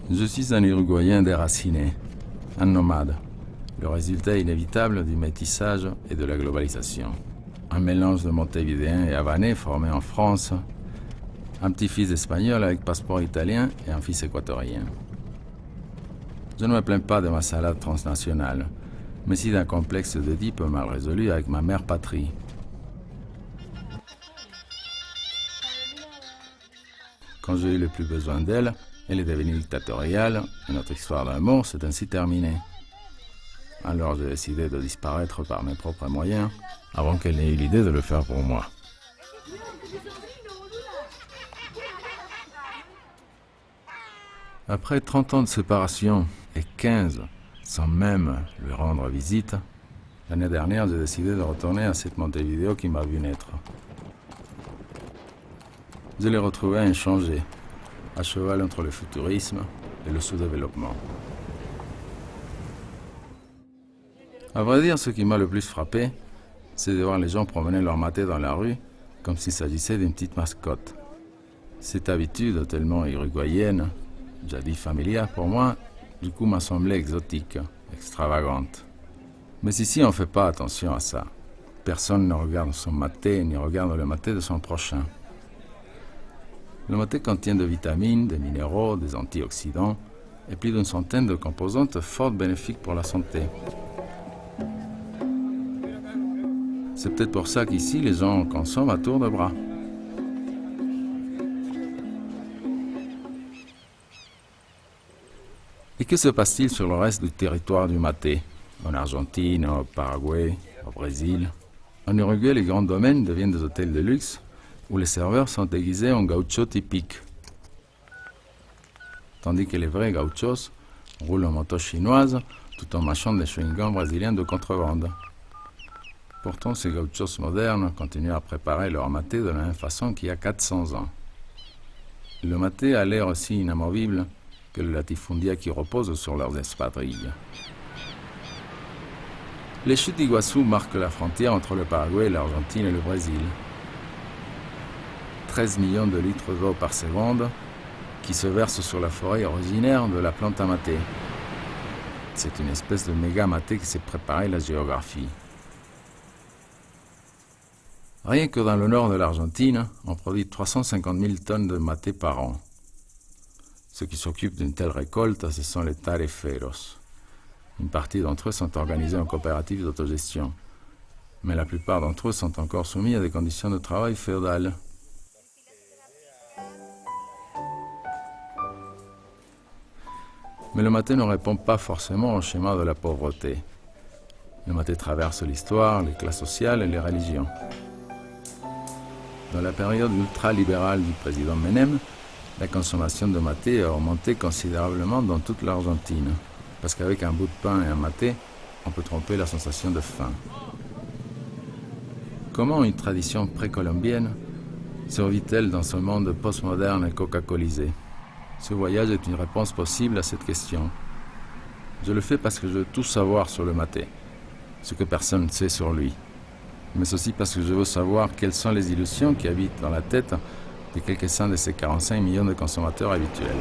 Je suis un Uruguayen déraciné, un nomade, le résultat inévitable du métissage et de la globalisation. Un mélange de montévidéen et havanais formé en France, un petit-fils espagnol avec passeport italien et un fils équatorien. Je ne me plains pas de ma salade transnationale, mais si d'un complexe d'Oedipe mal résolu avec ma mère patrie. Quand j'ai eu le plus besoin d'elle, elle est devenue dictatoriale et notre histoire d'amour s'est ainsi terminée. Alors j'ai décidé de disparaître par mes propres moyens avant qu'elle n'ait eu l'idée de le faire pour moi. Après 30 ans de séparation et 15 sans même lui rendre visite, l'année dernière j'ai décidé de retourner à cette Montevideo qui m'a vu naître. Je l'ai retrouvé inchangé, à cheval entre le futurisme et le sous-développement. À vrai dire, ce qui m'a le plus frappé, c'est de voir les gens promener leur maté dans la rue comme s'il s'agissait d'une petite mascotte. Cette habitude tellement uruguayenne, jadis familière pour moi, du coup m'a semblé exotique, extravagante. Mais ici, on ne fait pas attention à ça. Personne ne regarde son maté ni regarde le maté de son prochain. Le maté contient des vitamines, des minéraux, des antioxydants et plus d'une centaine de composantes fort bénéfiques pour la santé. C'est peut-être pour ça qu'ici, les gens consomment à tour de bras. Et que se passe-t-il sur le reste du territoire du maté? En Argentine, au Paraguay, au Brésil. En Uruguay, les grands domaines deviennent des hôtels de luxe où les serveurs sont déguisés en gauchos typiques. Tandis que les vrais gauchos roulent en moto chinoise tout en mâchant des chewing-gums brésiliens de contrebande. Pourtant, ces gauchos modernes continuent à préparer leur maté de la même façon qu'il y a 400 ans. Le maté a l'air aussi inamovible que le latifundia qui repose sur leurs espadrilles. Les chutes d'Iguassou marquent la frontière entre le Paraguay, l'Argentine et le Brésil. 13 millions de litres d'eau par seconde qui se versent sur la forêt originaire de la plante à maté. C'est une espèce de méga maté qui s'est préparé la géographie. Rien que dans le nord de l'Argentine, on produit 350 000 tonnes de maté par an. Ceux qui s'occupent d'une telle récolte, ce sont les tareferos. Une partie d'entre eux sont organisés en coopératives d'autogestion, mais la plupart d'entre eux sont encore soumis à des conditions de travail féodales. Mais le maté ne répond pas forcément au schéma de la pauvreté. Le maté traverse l'histoire, les classes sociales et les religions. Dans la période ultra-libérale du président Menem, la consommation de maté a augmenté considérablement dans toute l'Argentine, parce qu'avec un bout de pain et un maté, on peut tromper la sensation de faim. Comment une tradition précolombienne survit-elle dans ce monde postmoderne et coca-colisé? Ce voyage est une réponse possible à cette question. Je le fais parce que je veux tout savoir sur le maté, ce que personne ne sait sur lui, mais aussi parce que je veux savoir quelles sont les illusions qui habitent dans la tête de quelques-uns de ces 45 millions de consommateurs habituels.